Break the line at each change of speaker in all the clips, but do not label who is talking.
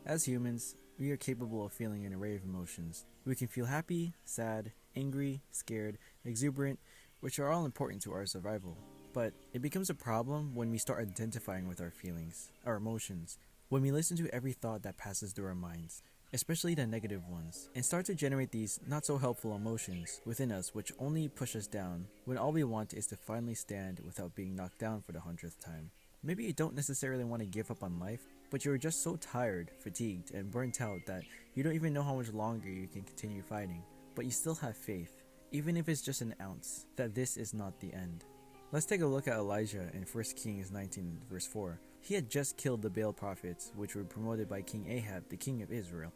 As humans, we are capable of feeling an array of emotions. We can feel happy, sad, angry, scared, exuberant, which are all important to our survival. But it becomes a problem when we start identifying with our feelings, our emotions, when we listen to every thought that passes through our minds, especially the negative ones, and start to generate these not so helpful emotions within us which only push us down when all we want is to finally stand without being knocked down for the 100th time. Maybe you don't necessarily want to give up on life, but you're just so tired, fatigued, and burnt out that you don't even know how much longer you can continue fighting. But you still have faith, even if it's just an ounce, that this is not the end. Let's take a look at Elijah in 1 Kings 19 verse 4. He had just killed the Baal prophets, which were promoted by King Ahab, the king of Israel.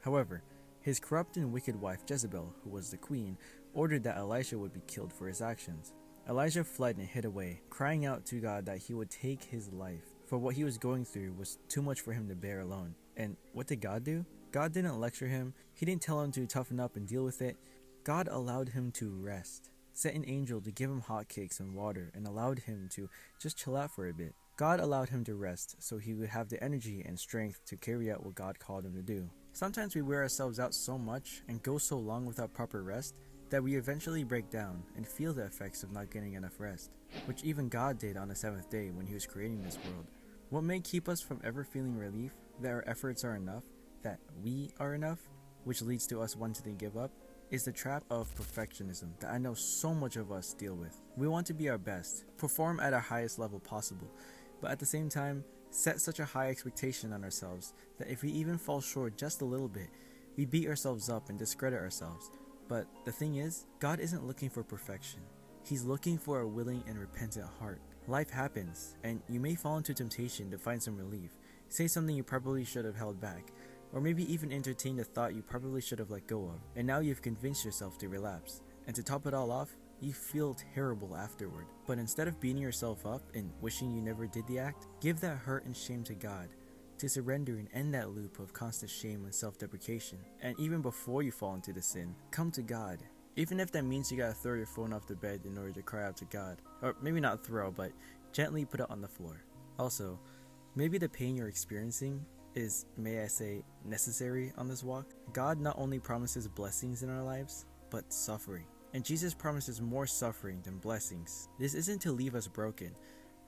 However, his corrupt and wicked wife Jezebel, who was the queen, ordered that Elisha would be killed for his actions. Elijah fled and hid away, crying out to God that he would take his life, for what he was going through was too much for him to bear alone. And what did God do? God didn't lecture him, he didn't tell him to toughen up and deal with it. God allowed him to rest, sent an angel to give him hotcakes and water, and allowed him to just chill out for a bit. God allowed him to rest so he would have the energy and strength to carry out what God called him to do. Sometimes we wear ourselves out so much and go so long without proper rest that we eventually break down and feel the effects of not getting enough rest, which even God did on the seventh day when he was creating this world. What may keep us from ever feeling relief that our efforts are enough, that we are enough, which leads to us wanting to give up, is the trap of perfectionism that I know so much of us deal with. We want to be our best, perform at our highest level possible, but at the same time, set such a high expectation on ourselves that if we even fall short just a little bit, we beat ourselves up and discredit ourselves. But the thing is, God isn't looking for perfection. He's looking for a willing and repentant heart. Life happens, and you may fall into temptation to find some relief, say something you probably should have held back, or maybe even entertain a thought you probably should have let go of, and now you've convinced yourself to relapse. And to top it all off, you feel terrible afterward. But instead of beating yourself up and wishing you never did the act, give that hurt and shame to God, to surrender and end that loop of constant shame and self-deprecation. And even before you fall into the sin, come to God. Even if that means you gotta throw your phone off the bed in order to cry out to God. Or maybe not throw, but gently put it on the floor. Also, maybe the pain you're experiencing is, may I say, necessary on this walk. God not only promises blessings in our lives, but suffering. And Jesus promises more suffering than blessings. This isn't to leave us broken,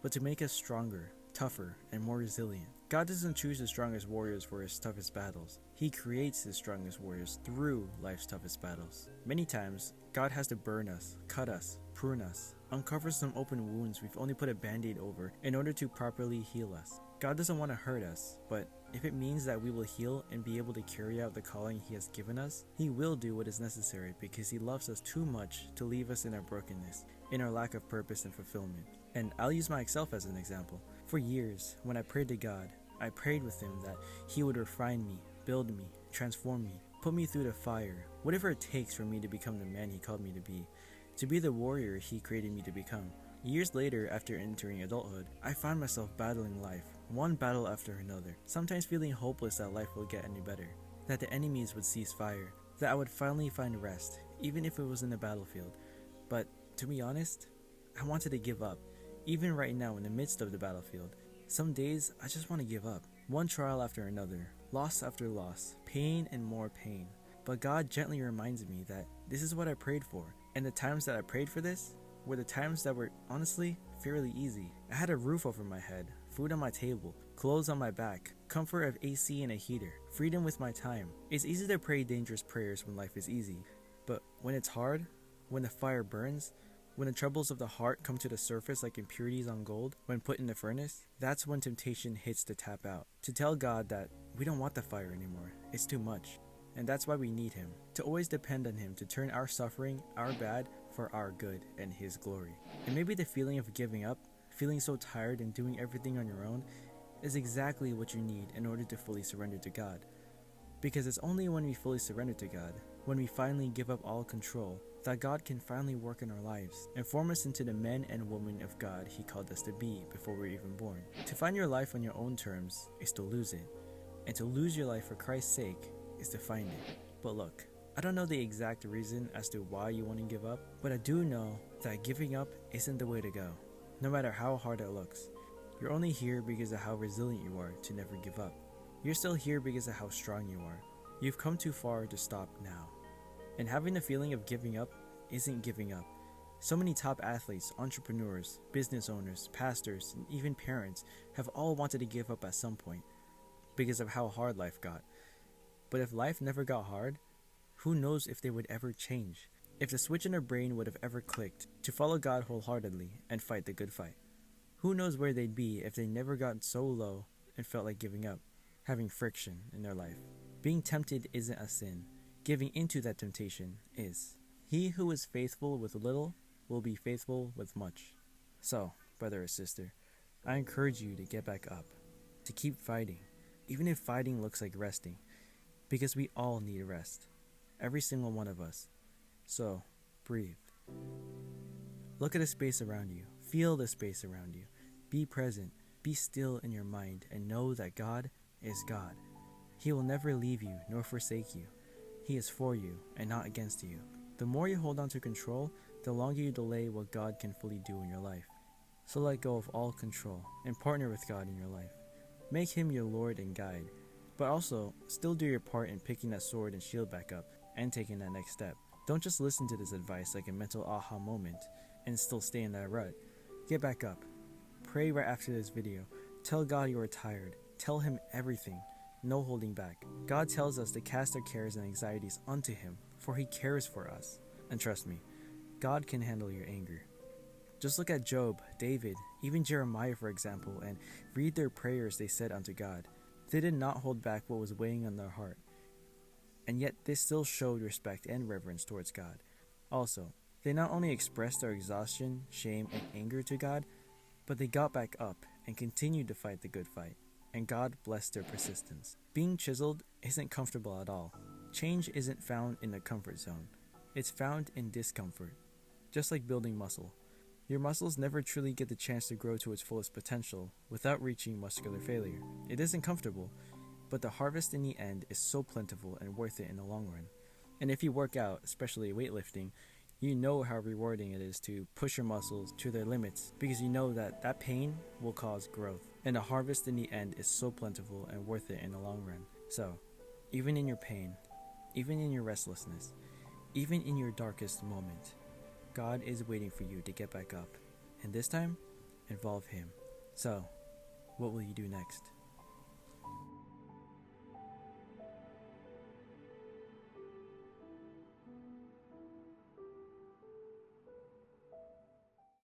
but to make us stronger, tougher, and more resilient. God doesn't choose the strongest warriors for his toughest battles. He creates the strongest warriors through life's toughest battles. Many times, God has to burn us, cut us, prune us, uncover some open wounds we've only put a band-aid over in order to properly heal us. God doesn't want to hurt us, but if it means that we will heal and be able to carry out the calling he has given us, he will do what is necessary because he loves us too much to leave us in our brokenness, in our lack of purpose and fulfillment. And I'll use myself as an example. For years, when I prayed to God, I prayed with him that he would refine me, build me, transform me, put me through the fire, whatever it takes for me to become the man he called me to be the warrior he created me to become. Years later, after entering adulthood, I found myself battling life, one battle after another, sometimes feeling hopeless that life will get any better, that the enemies would cease fire, that I would finally find rest, even if it was in the battlefield. But to be honest, I wanted to give up, even right now in the midst of the battlefield. Some days, I just want to give up, one trial after another, loss after loss, pain and more pain. But God gently reminds me that this is what I prayed for, and the times that I prayed for this were the times that were, honestly, fairly easy. I had a roof over my head, food on my table, clothes on my back, comfort of AC and a heater, freedom with my time. It's easy to pray dangerous prayers when life is easy, but when it's hard, when the fire burns, when the troubles of the heart come to the surface like impurities on gold when put in the furnace, that's when temptation hits to tap out. To tell God that we don't want the fire anymore, it's too much. And that's why we need him, to always depend on him to turn our suffering, our bad, for our good and his glory. And maybe the feeling of giving up, feeling so tired and doing everything on your own, is exactly what you need in order to fully surrender to God. Because it's only when we fully surrender to God, when we finally give up all control, that God can finally work in our lives and form us into the men and women of God he called us to be before we were even born. To find your life on your own terms is to lose it, and to lose your life for Christ's sake is to find it. But look, I don't know the exact reason as to why you want to give up, but I do know that giving up isn't the way to go, no matter how hard it looks. You're only here because of how resilient you are to never give up. You're still here because of how strong you are. You've come too far to stop now. And having the feeling of giving up isn't giving up. So many top athletes, entrepreneurs, business owners, pastors, and even parents have all wanted to give up at some point because of how hard life got. But if life never got hard, who knows if they would ever change? If the switch in their brain would have ever clicked to follow God wholeheartedly and fight the good fight. Who knows where they'd be if they never got so low and felt like giving up, having friction in their life. Being tempted isn't a sin. Giving into that temptation is. He who is faithful with little will be faithful with much. So, brother or sister, I encourage you to get back up, to keep fighting, even if fighting looks like resting, because we all need rest, every single one of us. So, breathe. Look at the space around you, feel the space around you, be present, be still in your mind, and know that God is God. He will never leave you nor forsake you. He is for you and not against you. The more you hold on to control, the longer you delay what God can fully do in your life. So let go of all control and partner with God in your life. Make Him your Lord and guide, but also still do your part in picking that sword and shield back up and taking that next step. Don't just listen to this advice like a mental aha moment and still stay in that rut. Get back up. Pray right after this video. Tell God you are tired. Tell Him everything. No holding back. God tells us to cast our cares and anxieties unto Him, for He cares for us. And trust me, God can handle your anger. Just look at Job, David, even Jeremiah for example, and read their prayers they said unto God. They did not hold back what was weighing on their heart, and yet they still showed respect and reverence towards God. Also, they not only expressed their exhaustion, shame, and anger to God, but they got back up and continued to fight the good fight, and God blessed their persistence. Being chiseled isn't comfortable at all. Change isn't found in the comfort zone. It's found in discomfort. Just like building muscle. Your muscles never truly get the chance to grow to its fullest potential without reaching muscular failure. It isn't comfortable, but the harvest in the end is so plentiful and worth it in the long run. And if you work out, especially weightlifting, you know how rewarding it is to push your muscles to their limits because you know that that pain will cause growth. And the harvest in the end is so plentiful and worth it in the long run. So, even in your pain, even in your restlessness, even in your darkest moment, God is waiting for you to get back up. And this time, involve Him. So, what will you do next?